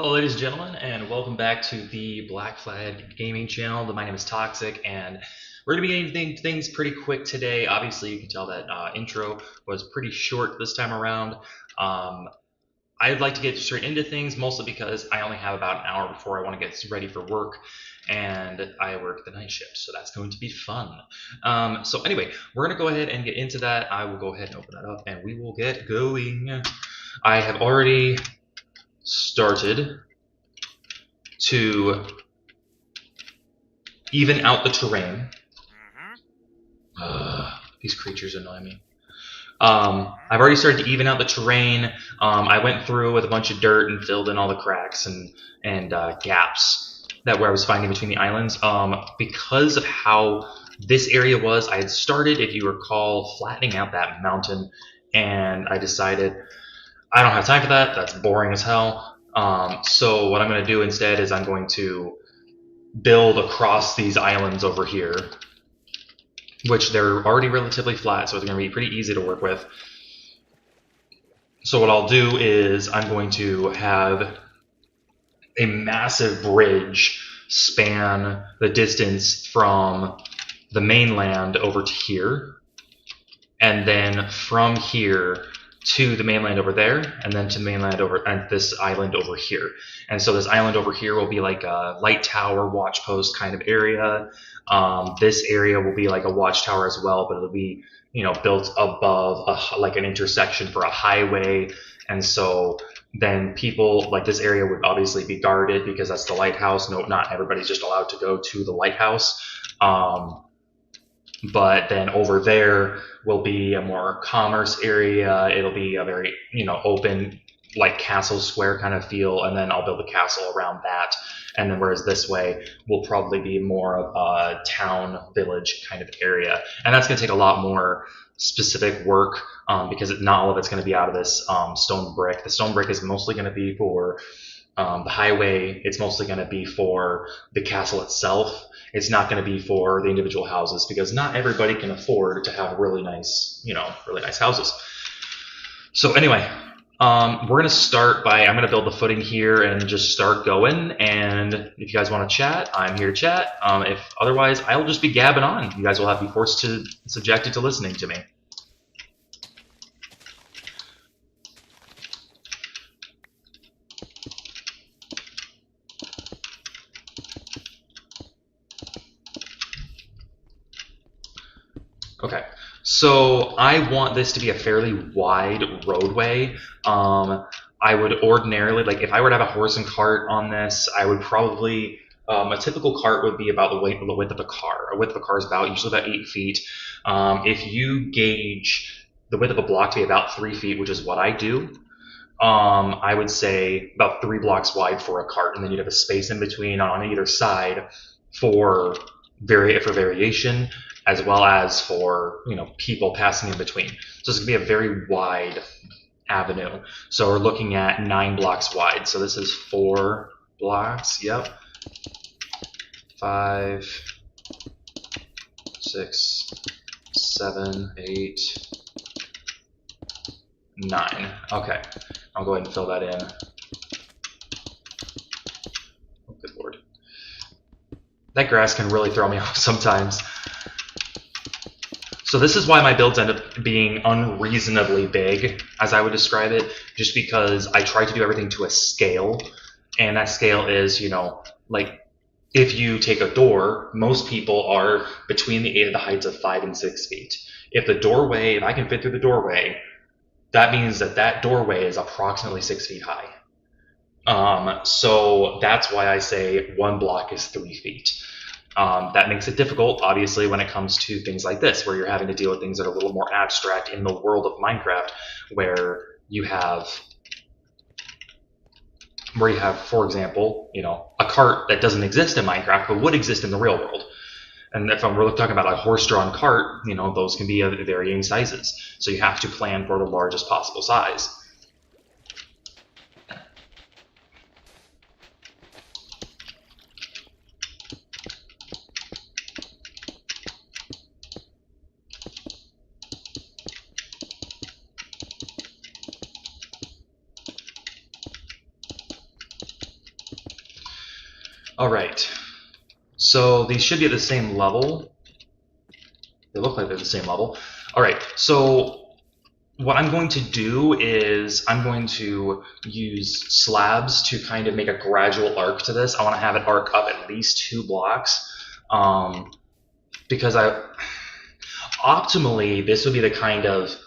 Hello, ladies and gentlemen, and welcome back to the Black Flag Gaming channel. My name is Toxic, and we're going to be getting things pretty quick today. Obviously, you can tell that intro was pretty short this time around. I'd like to get straight into things, mostly because I only have about an hour before I want to get ready for work, and I work the night shift, so that's going to be fun. So anyway, we're going to go ahead and get into that. I will go ahead and open that up, and we will get going. I have already started to even out the terrain. These creatures annoy me. I've already started to even out the terrain. I went through with a bunch of dirt and filled in all the cracks and gaps that where I was finding between the islands. Because of how this area was, I had started, if you recall, flattening out that mountain, and I decided I don't have time for that. That's boring as hell. So what I'm going to do instead is I'm going to build across these islands over here, which they're already relatively flat, so it's going to be pretty easy to work with. So what I'll do is I'm going to have a massive bridge span the distance from the mainland over to here, and then from here to the mainland over there, and then to the mainland over and this island over here. And so this island over here will be like a light tower, watch post kind of area. This area will be like a watchtower as well, but it'll be, built above like an intersection for a highway. And so then people like this area would obviously be guarded because that's the lighthouse. No, not everybody's just allowed to go to the lighthouse. But then over there will be a more commerce area. It'll be a very, open, like castle square kind of feel, and then I'll build a castle around that. And then whereas this way will probably be more of a town, village kind of area. And that's going to take a lot more specific work because not all of it's going to be out of this stone brick. The stone brick is mostly going to be for the highway. It's mostly going to be for the castle itself. It's not going to be for the individual houses because not everybody can afford to have really nice houses. So anyway, we're going to start by, I'm going to build the footing here and just start going. And if you guys want to chat, I'm here to chat. If otherwise, I'll just be gabbing on. You guys will have to be forced to subjected to listening to me. Okay, so I want this to be a fairly wide roadway. I would ordinarily, like if I were to have a horse and cart on this, I would probably, a typical cart would be about the width of a car. A width of a car is usually about 8 feet. If you gauge the width of a block to be about 3 feet, which is what I do, I would say about 3 blocks wide for a cart, and then you'd have a space in between on either side for variation, as well as for people passing in between. So it's going to be a very wide avenue. So we're looking at 9 blocks wide. So this is 4 blocks. Yep. 5, 6, 7, 8, 9. Okay, I'll go ahead and fill that in. Oh, good lord. That grass can really throw me off sometimes. So this is why my builds end up being unreasonably big, as I would describe it, just because I try to do everything to a scale, and that scale is, like if you take a door, most people are between the heights of 5 and 6 feet. If I can fit through the doorway, that means that doorway is approximately 6 feet high. So that's why I say 1 block is 3 feet. That makes it difficult, obviously, when it comes to things like this, where you're having to deal with things that are a little more abstract in the world of Minecraft, where you have, for example, a cart that doesn't exist in Minecraft but would exist in the real world. And if I'm really talking about a horse-drawn cart, those can be of varying sizes. So you have to plan for the largest possible size. All right. So these should be at the same level. They look like they're the same level. All right. So what I'm going to do is I'm going to use slabs to kind of make a gradual arc to this. I want to have it arc up at least 2 blocks. Because optimally, this would be the kind of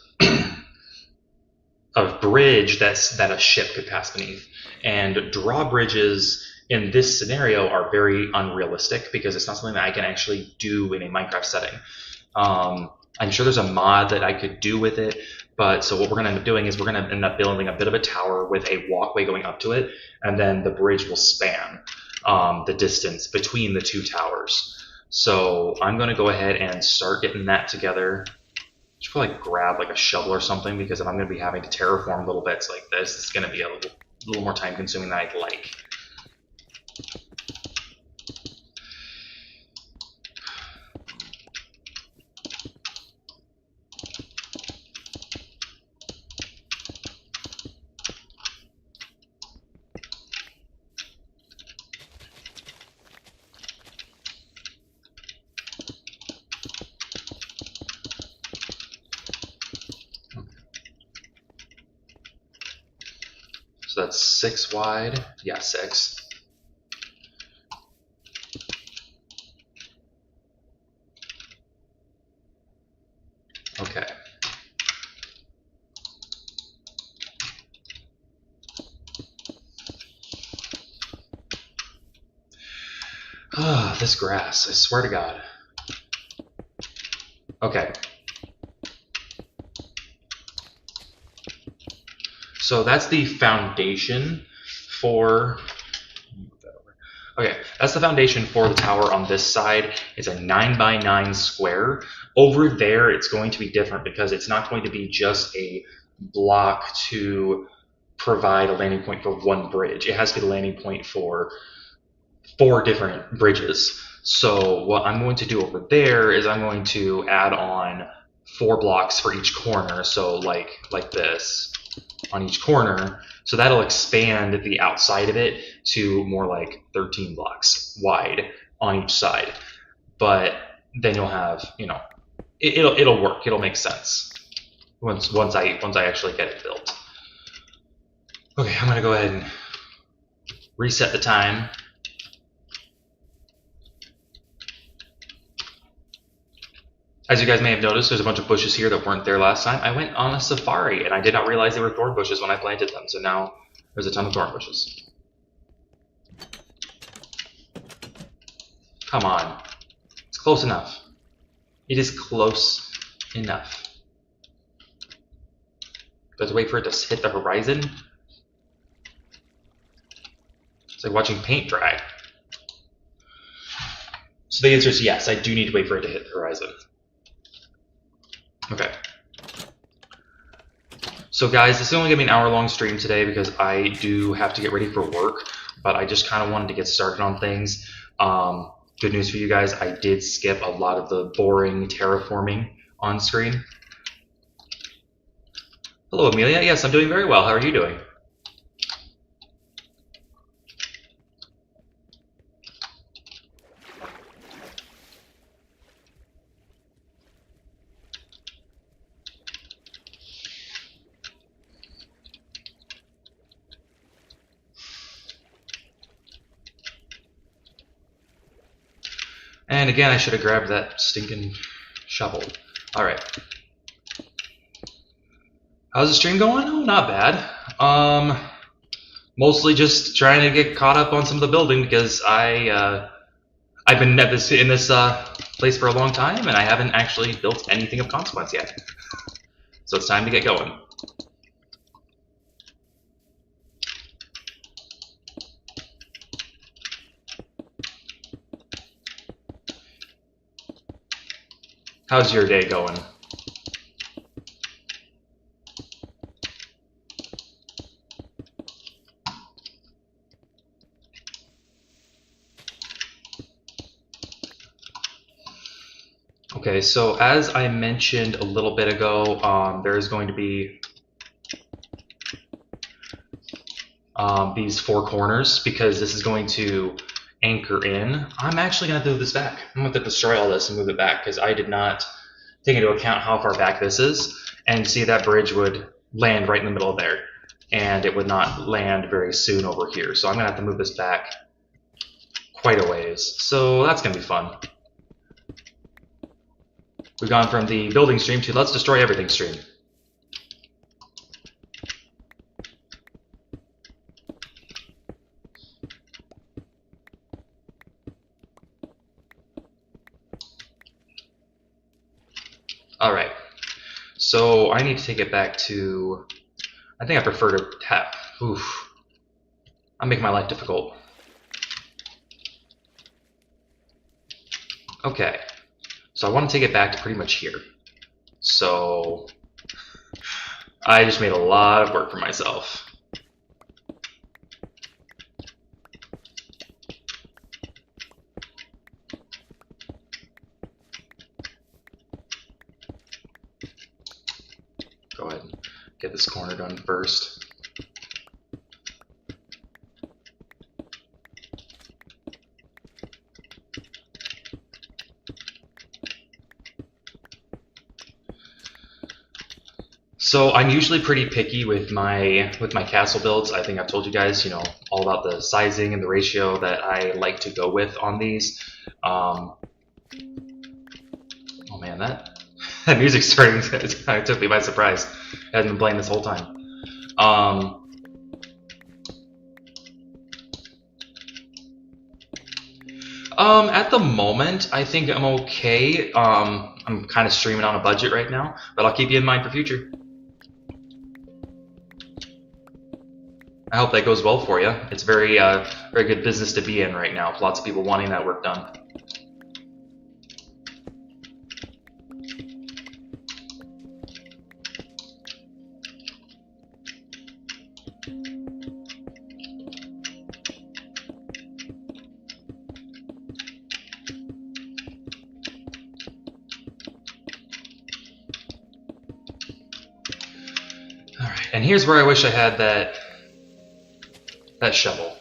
bridge that a ship could pass beneath. And drawbridges in this scenario are very unrealistic because it's not something that I can actually do in a Minecraft setting. I'm sure there's a mod that I could do with it, but so what we're going to end up doing is we're going to end up building a bit of a tower with a walkway going up to it, and then the bridge will span the distance between the 2 towers. So I'm going to go ahead and start getting that together. Should probably grab like a shovel or something, because if I'm going to be having to terraform little bits like this, it's going to be a little more time consuming than I'd like. So that's 6 wide. Yeah, 6. Okay. Ah, this grass, I swear to God. Okay. So that's the foundation for... Okay, that's the foundation for the tower on this side. It's a 9x9 square. Over there, it's going to be different because it's not going to be just a block to provide a landing point for one bridge. It has to be the landing point for 4 different bridges. So what I'm going to do over there is I'm going to add on 4 blocks for each corner. So like this on each corner. So that'll expand the outside of it to more like 13 blocks wide on each side. But then you'll have, you know, it'll work. It'll make sense once I actually get it built. Okay, I'm gonna go ahead and reset the time. As you guys may have noticed, there's a bunch of bushes here that weren't there last time. I went on a safari, and I did not realize they were thorn bushes when I planted them, so now there's a ton of thorn bushes. Come on. It's close enough. It is close enough. Let's wait for it to hit the horizon. It's like watching paint dry. So the answer is yes, I do need to wait for it to hit the horizon. Okay. So guys, this is only going to be an hour-long stream today because I do have to get ready for work, but I just kind of wanted to get started on things. Good news for you guys, I did skip a lot of the boring terraforming on screen. Hello, Amelia. Yes, I'm doing very well. How are you doing? And again, I should have grabbed that stinking shovel. All right. How's the stream going? Oh, not bad. Mostly just trying to get caught up on some of the building because I've been in this place for a long time and I haven't actually built anything of consequence yet. So it's time to get going. How's your day going? Okay, so as I mentioned a little bit ago, there's going to be these 4 corners because this is going to anchor in, I'm actually going to move this back. I'm going to destroy all this and move it back because I did not take into account how far back this is. And see, that bridge would land right in the middle of there. And it would not land very soon over here. So I'm going to have to move this back quite a ways. So that's going to be fun. We've gone from the building stream to let's destroy everything stream. Alright, so I need to take it back to, I think I prefer to tap. Oof. I'm making my life difficult. Okay, so I want to take it back to pretty much here. So I just made a lot of work for myself. Go ahead and get this corner done first. So I'm usually pretty picky with my castle builds. I think I've told you guys, you know, all about the sizing and the ratio that I like to go with on these. Oh man, that music's starting to took me by surprise. It hasn't been playing this whole time. At the moment, I think I'm okay. I'm kind of streaming on a budget right now, but I'll keep you in mind for future. I hope that goes well for you. It's very good business to be in right now. Lots of people wanting that work done. All right, and here's where I wish I had that shovel.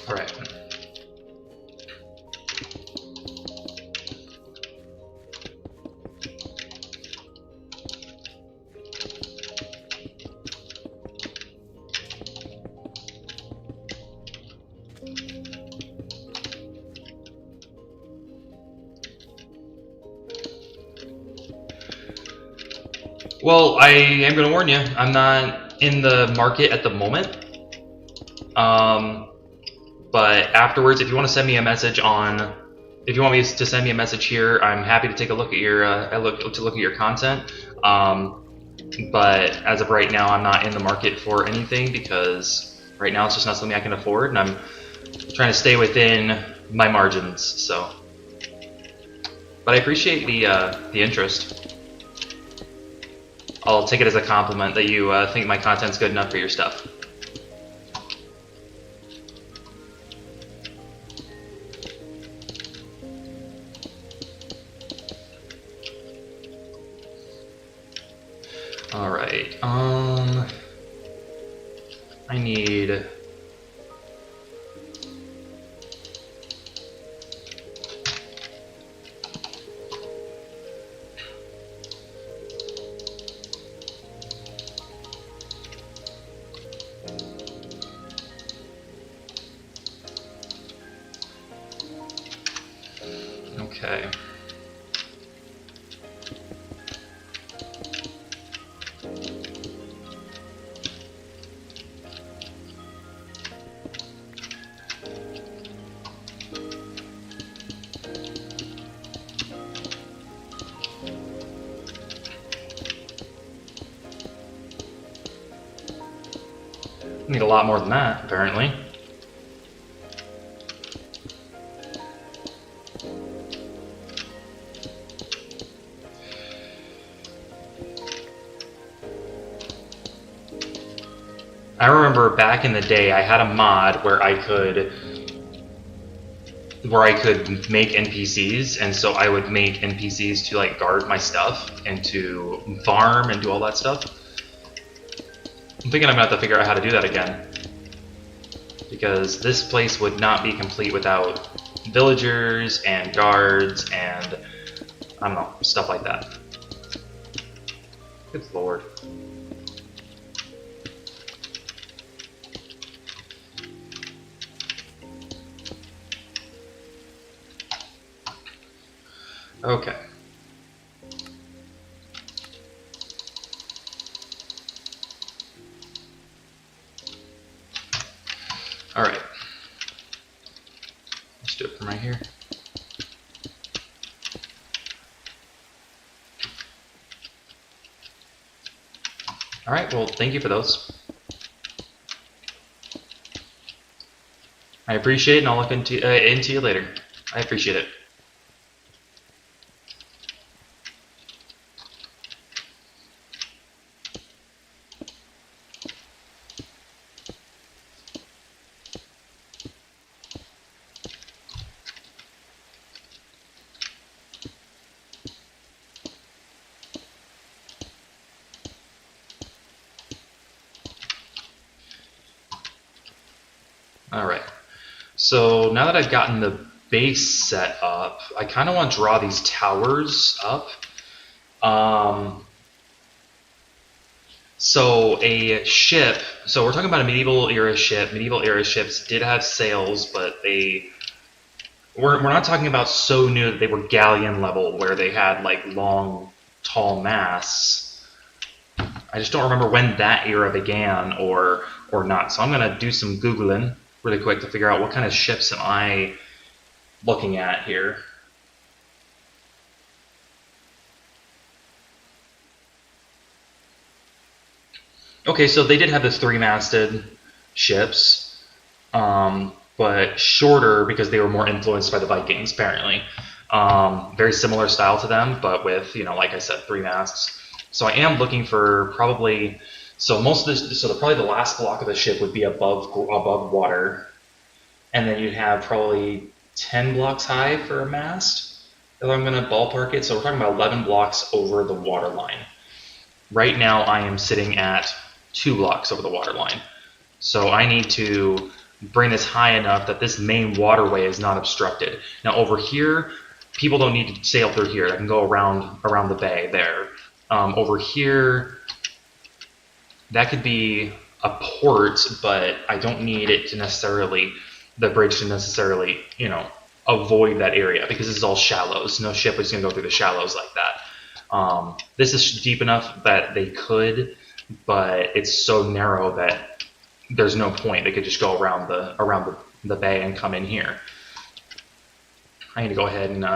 All right. Well, I am going to warn you, I'm not in the market at the moment. But afterwards, if you want to send me a message if you want me to send me a message here, I'm happy to take a look at your look at your content. But as of right now, I'm not in the market for anything because right now it's just not something I can afford, and I'm trying to stay within my margins. So, but I appreciate the interest. I'll take it as a compliment that you think my content's good enough for your stuff. All right. I need. Okay. Need a lot more than that, apparently. I remember back in the day, I had a mod where I could make NPCs, and so I would make NPCs to like guard my stuff and to farm and do all that stuff. I'm thinking I'm gonna have to figure out how to do that again, because this place would not be complete without villagers and guards and I don't know, stuff like that. Good lord. Okay. All right. Let's do it from right here. All right. Well, thank you for those. I appreciate it, and I'll look into you later. I appreciate it. All right. So now that I've gotten the base set up, I kind of want to draw these towers up. So a ship, so we're talking about a medieval era ship. Medieval era ships did have sails, but we're not talking about so new that they were galleon level, where they had like long, tall masts. I just don't remember when that era began or not. So I'm going to do some Googling really quick to figure out what kind of ships am I looking at here. Okay, so they did have the three-masted ships, but shorter because they were more influenced by the Vikings, apparently. Very similar style to them, but with, like I said, three masts. So I am looking for probably, so probably the last block of the ship would be above water, and then you'd have probably 10 blocks high for a mast, if I'm going to ballpark it. So we're talking about 11 blocks over the water line. Right now I am sitting at 2 blocks over the water line. So I need to bring this high enough that this main waterway is not obstructed. Now over here, people don't need to sail through here. I can go around the bay there. Over here, that could be a port, but I don't need it to necessarily, the bridge to necessarily, avoid that area, because this is all shallows. No ship is going to go through the shallows like that. This is deep enough that they could, but it's so narrow that there's no point. They could just go around the bay and come in here. I need to go ahead and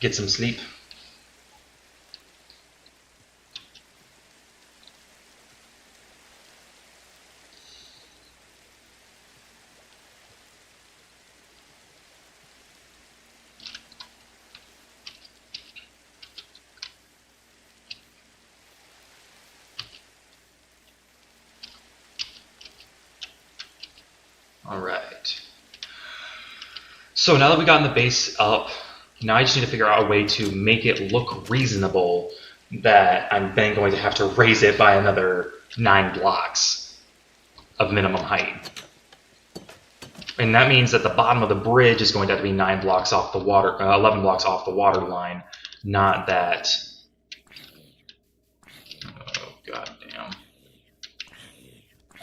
get some sleep. All right. So now that we gotten the base up, now I just need to figure out a way to make it look reasonable, that I'm then going to have to raise it by another 9 blocks of minimum height. And that means that the bottom of the bridge is going to have to be 9 blocks off the water, 11 blocks off the water line, not that. Oh, goddamn.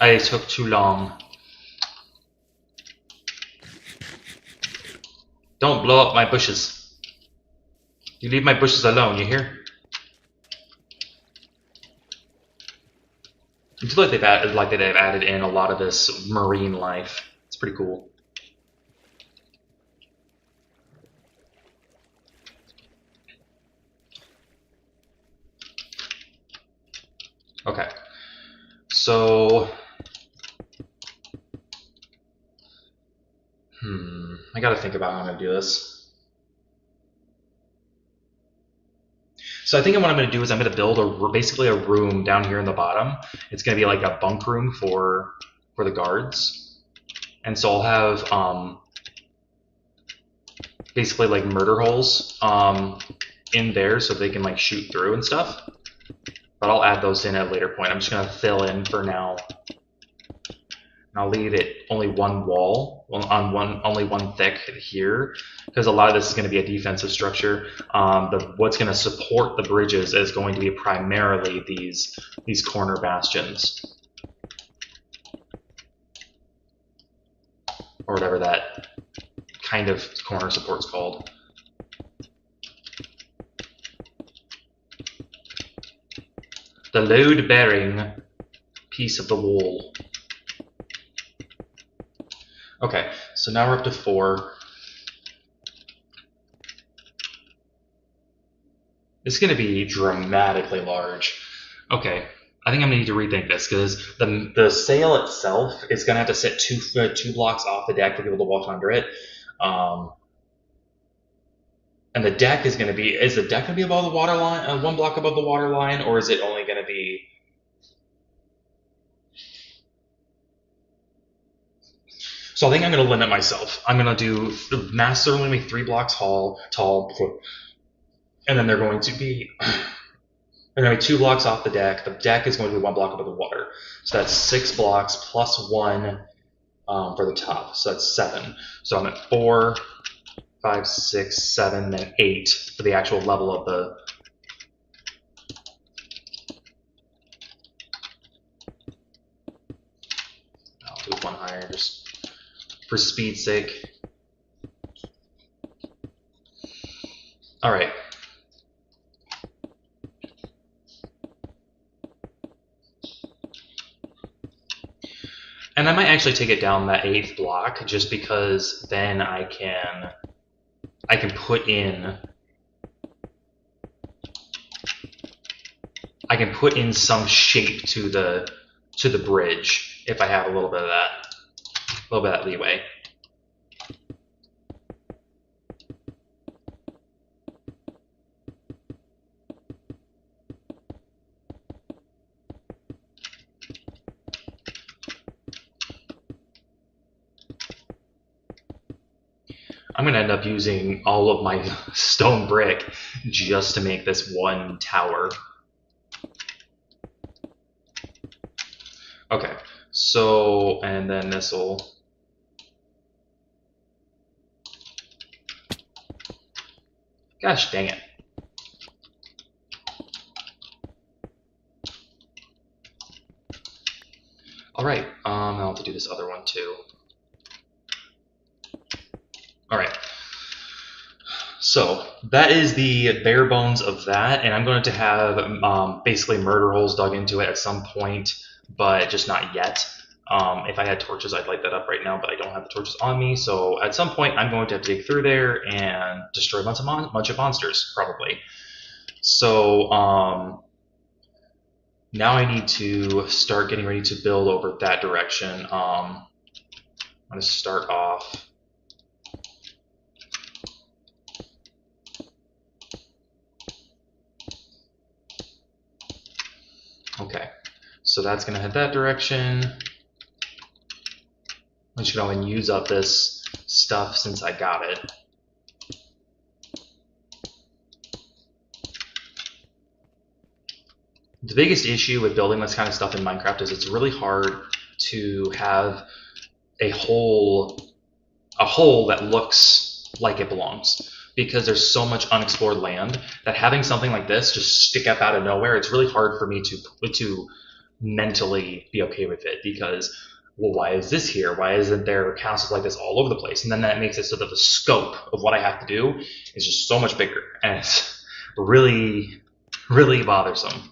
It took too long. Don't blow up my bushes. You leave my bushes alone, you hear? I feel like they've added in a lot of this marine life. It's pretty cool. Okay. gotta think about how I'm gonna do this. So I think what I'm gonna do is I'm gonna build basically a room down here in the bottom. It's gonna be like a bunk room for the guards, and so I'll have basically like murder holes in there so they can like shoot through and stuff. But I'll add those in at a later point. I'm just gonna fill in for now. I'll leave it only one wall, only one thick here, because a lot of this is going to be a defensive structure. What's going to support the bridges is going to be primarily these corner bastions, or whatever that kind of corner support's called. The load-bearing piece of the wall. Okay, so now we're up to 4. It's going to be dramatically large. Okay, I think I'm going to need to rethink this because the sail itself is going to have to sit two blocks off the deck for people to walk under it. And the deck is going to be, is the deck going to be above the water line, 1 block above the water line, or is it only going to be... So I think I'm going to limit myself. I'm going to do, the masts are only 3 blocks tall, and then they're going to be 2 blocks off the deck. The deck is going to be 1 block above the water. So that's 6 blocks plus 1 for the top. So that's 7. So I'm at 4, 5, 6, 7, then 8 for the actual level of the... I'll do 1 higher just for speed's sake. All right. And I might actually take it down that 8th block just because then I can put in some shape to the bridge if I have a little bit of that leeway. I'm going to end up using all of my stone brick just to make this one tower. Okay, so, and then this will... Gosh dang it. All right, I'll have to do this other one too. All right, so that is the bare bones of that, and I'm going to have basically murder holes dug into it at some point, but just not yet. If I had torches, I'd light that up right now, but I don't have the torches on me, so at some point I'm going to have to dig through there and destroy a bunch of monsters, probably. So now I need to start getting ready to build over that direction. I'm going to start off... Okay, so that's going to head that direction. I'm just going to use up this stuff since I got it. The biggest issue with building this kind of stuff in Minecraft is it's really hard to have a hole that looks like it belongs, because there's so much unexplored land that having something like this just stick up out of nowhere, it's really hard for me to mentally be okay with it, because, well, why is this here? Why isn't there castles like this all over the place? And then that makes it so that the scope of what I have to do is just so much bigger, and it's really, really bothersome.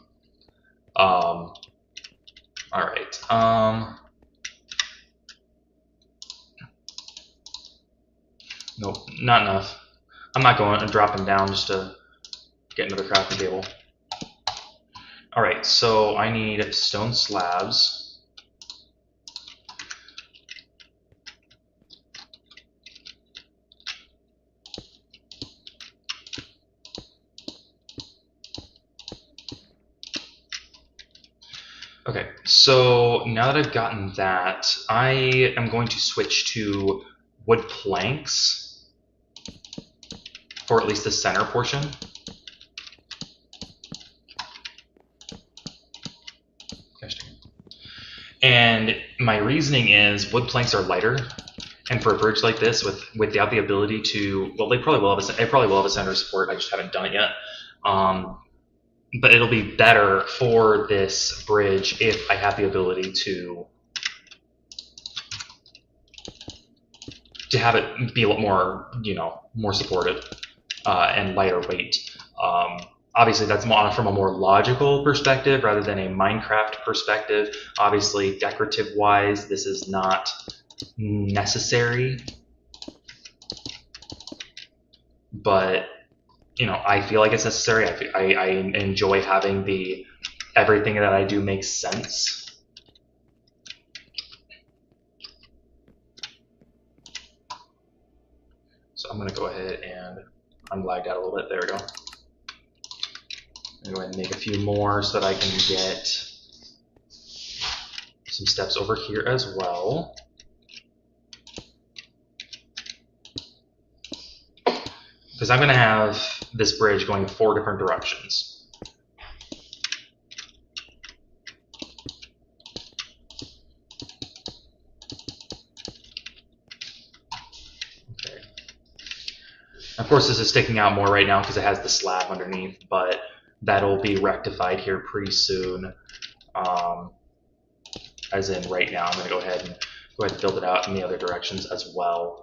All right. Nope, not enough. I'm not going and dropping down just to get another crafting table. All right, so I need stone slabs. Okay, so now that I've gotten that, I am going to switch to wood planks for at least the center portion. And my reasoning is wood planks are lighter, and for a bridge like this, without the ability to, well, they probably will have a center support. I just haven't done it yet. But it'll be better for this bridge if I have the ability to have it be a lot more, more supportive and lighter weight. Obviously, that's more from a more logical perspective rather than a Minecraft perspective. Obviously, decorative-wise, this is not necessary, but I feel like it's necessary. I enjoy having everything that I do makes sense. So I'm going to go ahead and unlag that a little bit. There we go. I'm going to go ahead and make a few more so that I can get some steps over here as well. Because I'm going to have this bridge going 4 different directions. Okay. Of course, this is sticking out more right now because it has the slab underneath, but that'll be rectified here pretty soon. As in right now, I'm going to go ahead and build it out in the other directions as well.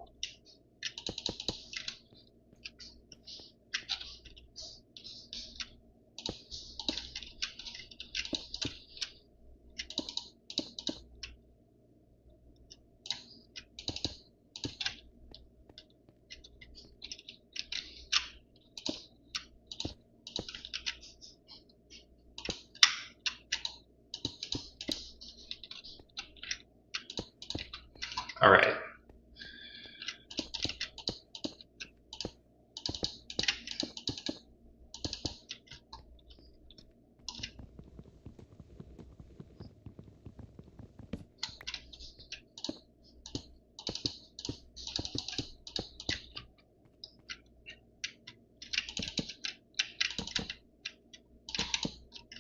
All right.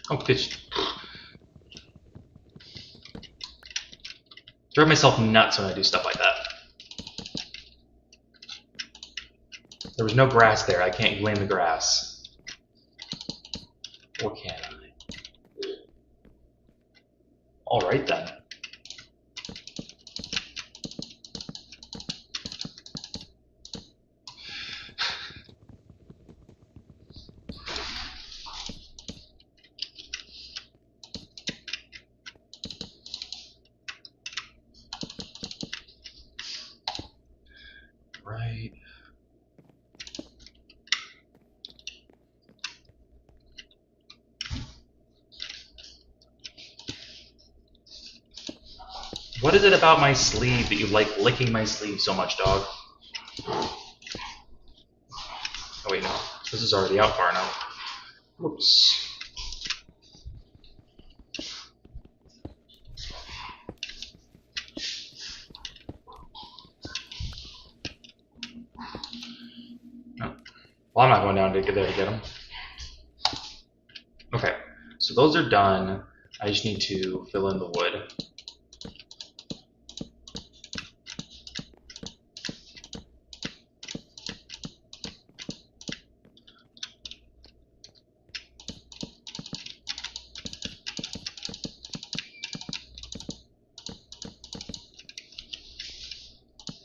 Oh, good. Drive myself nuts when I do stuff like that. There was no grass there. I can't blame the grass. Or can I? All right then. Right. What is it about my sleeve that you like licking my sleeve so much, dog? Oh wait, no. This is already out far enough. Whoops. No. Well, I'm not going down to get there to get them. Okay, so those are done. I just need to fill in the wood.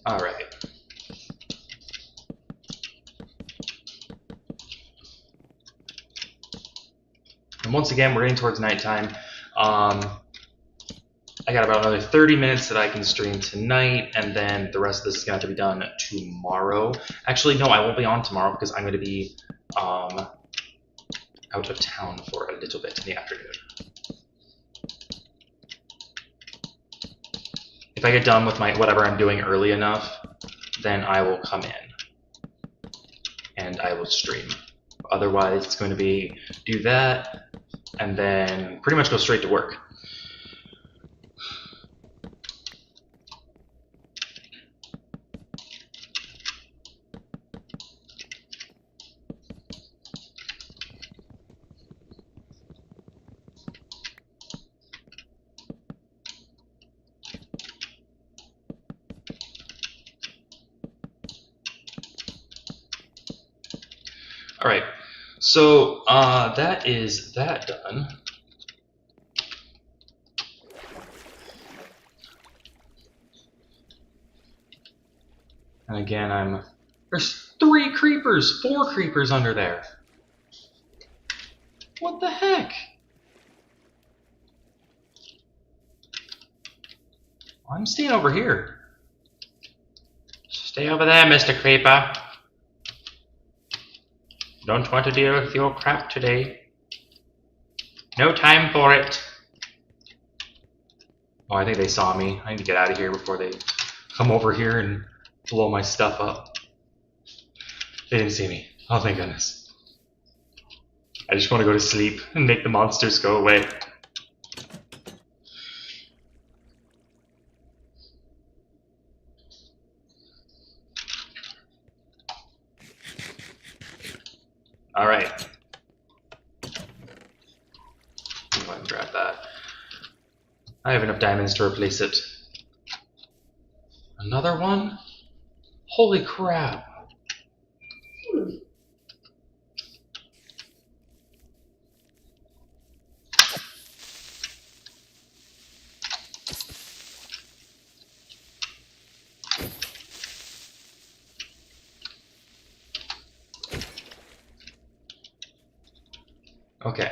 All right. And once again, we're getting towards nighttime. I got about another 30 minutes that I can stream tonight, and then the rest of this is going to have to be done tomorrow. Actually, no, I won't be on tomorrow because I'm going to be out of town for a little bit in the afternoon. If I get done with whatever I'm doing early enough, then I will come in and I will stream. Otherwise, it's going to be do that and then pretty much go straight to work. All right. So that is that done. And again, there's 3 creepers, 4 creepers under there. What the heck? I'm staying over here. Stay over there, Mr. Creeper. Don't want to deal with your crap today. No time for it. Oh, I think they saw me. I need to get out of here before they come over here and blow my stuff up. They didn't see me. Oh, thank goodness. I just want to go to sleep and make the monsters go away. Alright. Go ahead and grab that. I have enough diamonds to replace it. Another one? Holy crap. Okay.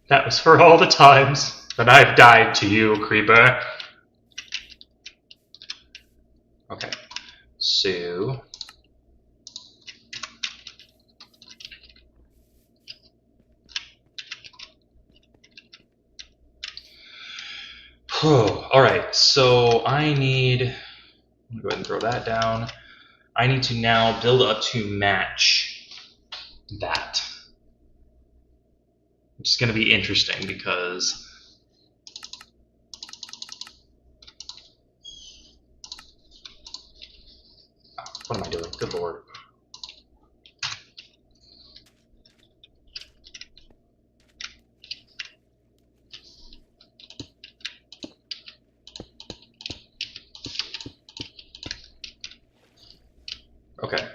That was for all the times that I've died to you, creeper. Okay. So... Alright, so I need... I'm going to go ahead and throw that down. I need to now build up to match that. Which is going to be interesting because... What am I doing? Good lord. Okay.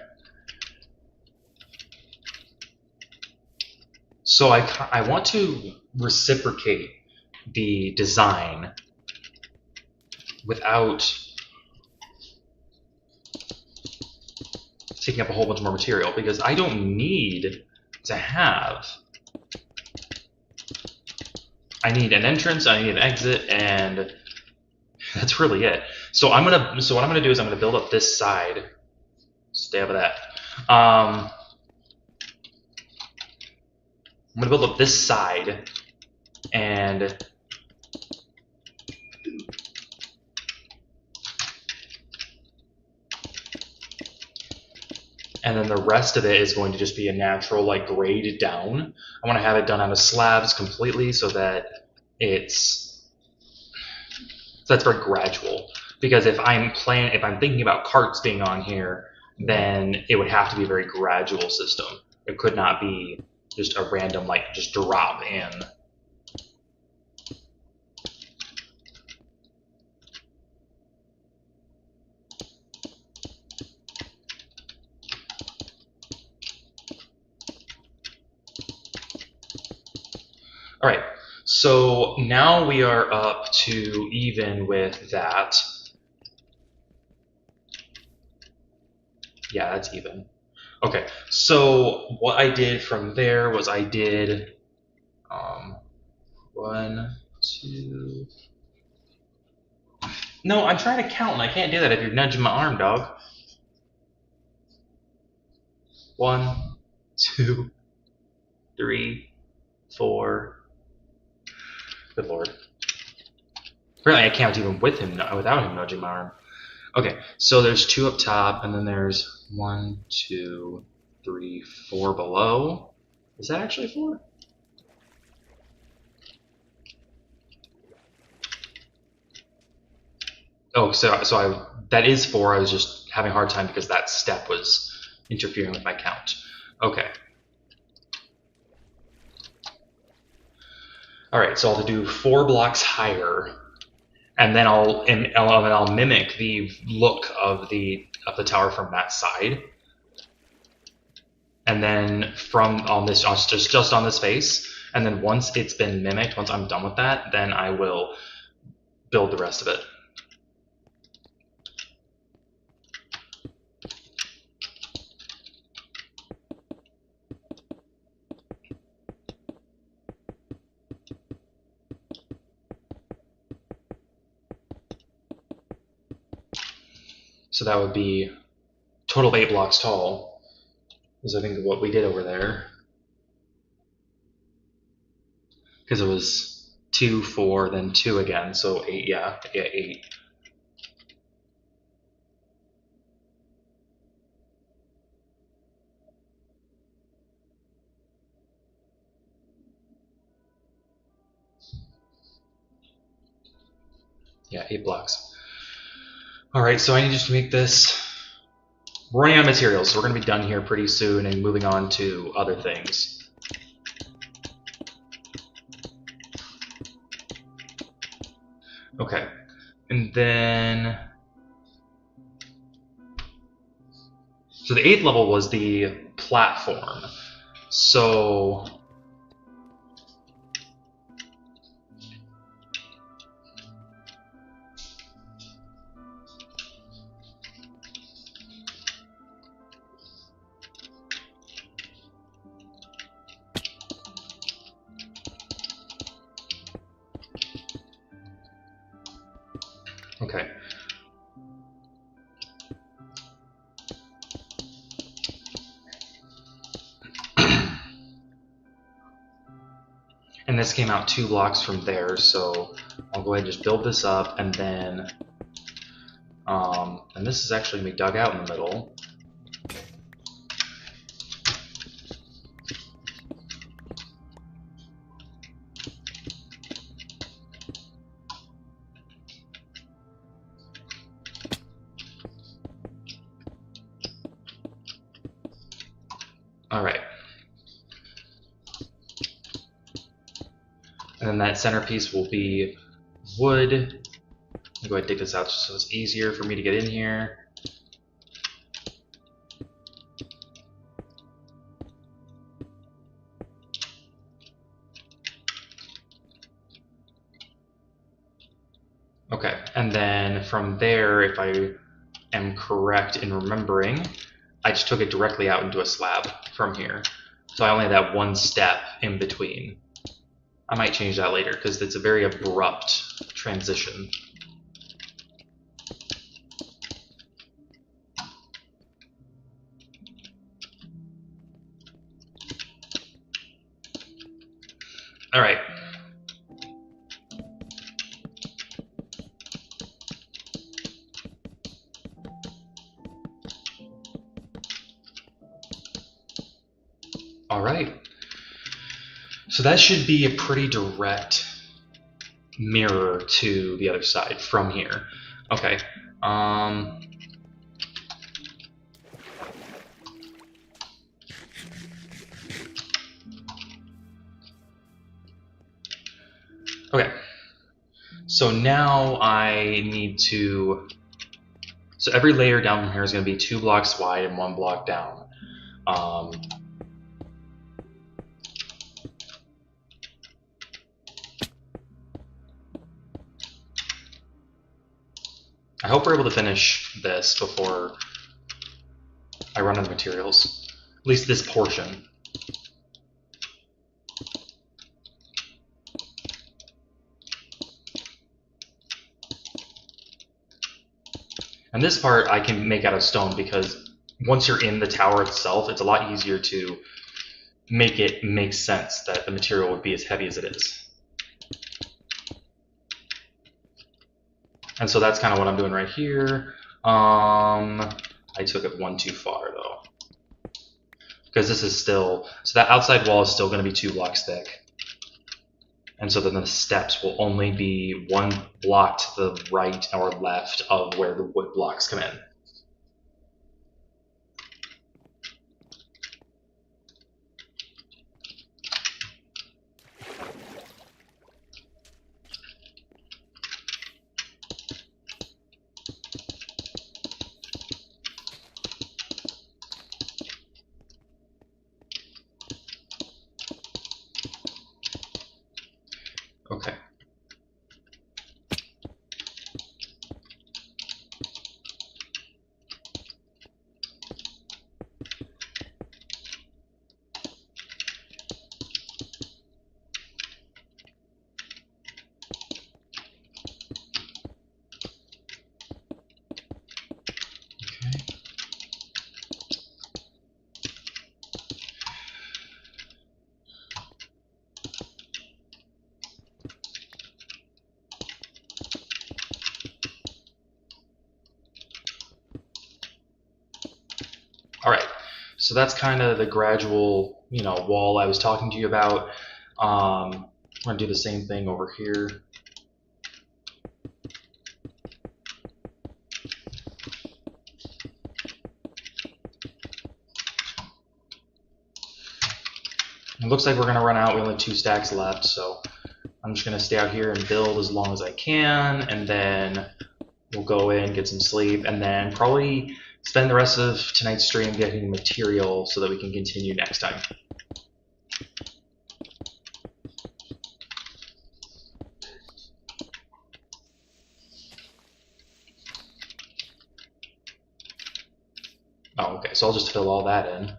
So I want to reciprocate the design without taking up a whole bunch more material, because I don't need to have... I need an entrance, I need an exit, and that's really it. So what I'm gonna do is I'm gonna build up this side. Stay over that. I'm gonna build up this side, and then the rest of it is going to just be a natural, like, grade down. I want to have it done out of slabs completely so that that's very gradual. Because if I'm thinking about carts being on here, then it would have to be a very gradual system. It could not be just a random, like, just drop in. All right, so now we are up to even with that. Yeah, that's even. Okay, so what I did from there was I did 1, 2... No, I'm trying to count, and I can't do that if you're nudging my arm, dog. 1, 2, 3, 4... Good lord. Apparently I can't even with him without him nudging my arm. Okay, so there's 2 up top, and then there's 1, 2, 3, 4 below. Is that actually 4? Oh, so that is 4. I was just having a hard time because that step was interfering with my count. Okay. All right, so I'll do 4 blocks higher, and then I'll mimic the look of the tower from that side. and then from on this, just on this face, and then once it's been mimicked, once I'm done with that, then I will build the rest of it. So that would be total of 8 blocks tall, is I think what we did over there. Because it was 2, 4, then 2 again, so 8, yeah, 8. Yeah, 8 blocks. Alright, so I need to make this. We're running out of materials, so we're going to be done here pretty soon and moving on to other things. Okay, and then... So the 8th level was the platform. So... Okay. And this came out 2 blocks from there, so I'll go ahead and just build this up, and then... and this is actually going to be dug out in the middle. Alright. And then that centerpiece will be wood. I'll go ahead and dig this out so it's easier for me to get in here. Okay, and then from there, if I am correct in remembering, I just took it directly out into a slab from here. So I only had that one step in between. I might change that later because it's a very abrupt transition. All right. All right. So that should be a pretty direct mirror to the other side from here. Okay. Okay. So now I need to... So every layer down from here is going to be 2 blocks wide and 1 block down. I hope we're able to finish this before I run out of materials. At least this portion. And this part I can make out of stone because once you're in the tower itself, it's a lot easier to make it make sense that the material would be as heavy as it is. And so that's kind of what I'm doing right here. I took it one too far though. Because this is still, so that outside wall is still going to be 2 blocks thick. And so then the steps will only be 1 block to the right or left of where the wood blocks come in. Okay. All right, so that's kind of the gradual, wall I was talking to you about. I'm gonna do the same thing over here. It looks like we're gonna run out. We only have 2 stacks left, so I'm just gonna stay out here and build as long as I can, and then we'll go in, get some sleep, and then probably spend the rest of tonight's stream getting material so that we can continue next time. Oh, okay, so I'll just fill all that in.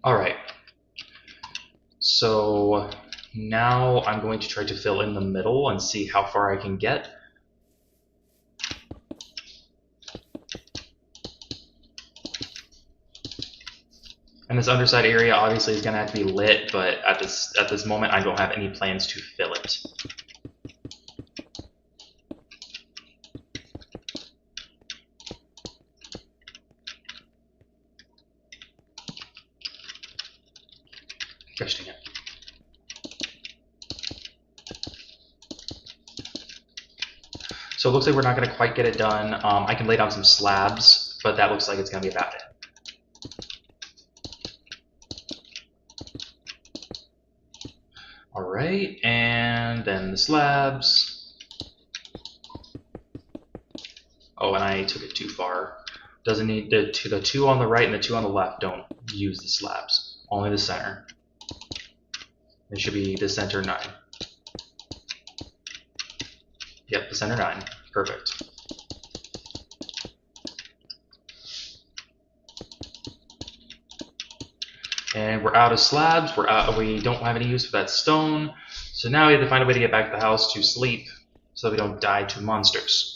All right, so now I'm going to try to fill in the middle and see how far I can get. And this underside area obviously is going to have to be lit, but at this moment I don't have any plans to fill it. Gosh dang it. So it looks like we're not going to quite get it done. I can lay down some slabs, but that looks like it's going to be about it. All right, and then the slabs. Oh, and I took it too far. Doesn't need the 2 on the right and the 2 on the left. Don't use the slabs. Only the center. It should be the center 9. Yep, the center 9. Perfect. And we're out of slabs. We don't have any use for that stone. So now we have to find a way to get back to the house to sleep so that we don't die to monsters.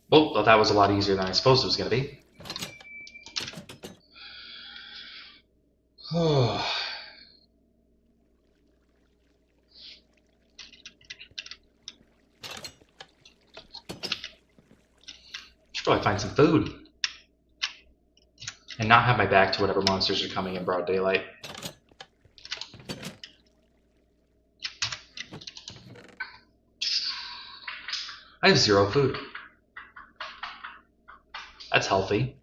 Oh, that was a lot easier than I supposed it was going to be. Should probably find some food. And not have my back to whatever monsters are coming in broad daylight. I have 0 food. That's healthy.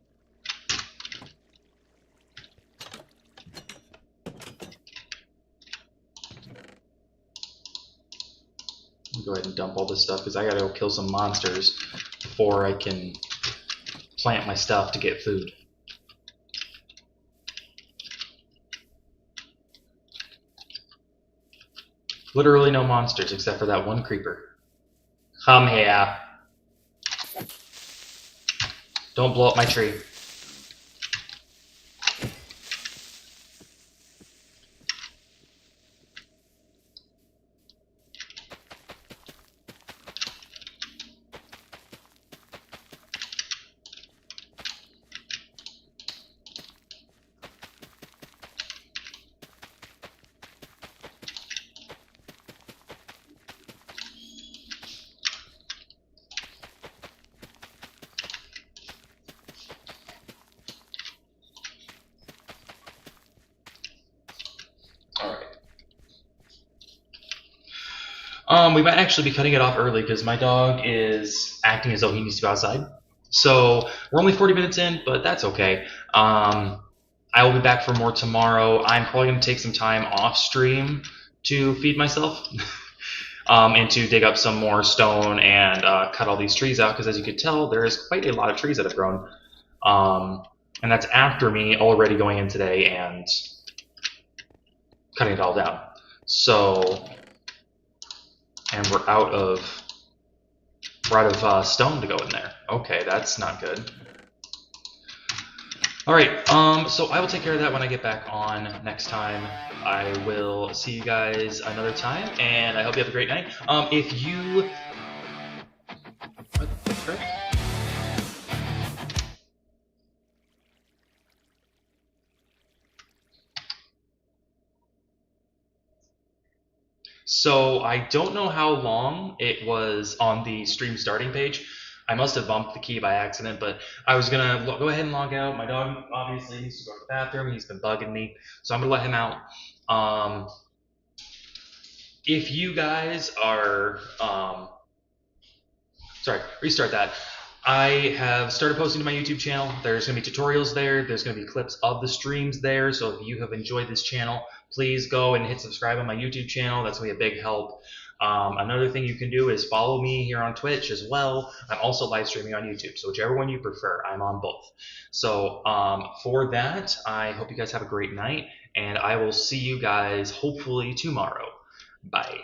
Go ahead and dump all this stuff because I gotta go kill some monsters before I can plant my stuff to get food. Literally no monsters except for that one creeper. Come here. Don't blow up my tree. We might actually be cutting it off early because my dog is acting as though he needs to go outside. So we're only 40 minutes in, but that's okay. I will be back for more tomorrow. I'm probably going to take some time off stream to feed myself and to dig up some more stone and cut all these trees out because, as you could tell, there is quite a lot of trees that have grown. And that's after me already going in today and cutting it all down. So, and we're out of stone to go in there. Okay, that's not good. All right, so I will take care of that when I get back on next time. I will see you guys another time, and I hope you have a great night. If you... What the frick? So I don't know how long it was on the stream starting page. I must have bumped the key by accident, but I was gonna go ahead and log out. My dog obviously needs to go to the bathroom. He's been bugging me, so I'm gonna let him out. If you guys are, sorry, restart that. I have started posting to my YouTube channel. There's going to be tutorials there. There's going to be clips of the streams there. So if you have enjoyed this channel, please go and hit subscribe on my YouTube channel. That's going to be a big help. Another thing you can do is follow me here on Twitch as well. I'm also live streaming on YouTube. So whichever one you prefer, I'm on both. So for that, I hope you guys have a great night. And I will see you guys hopefully tomorrow. Bye.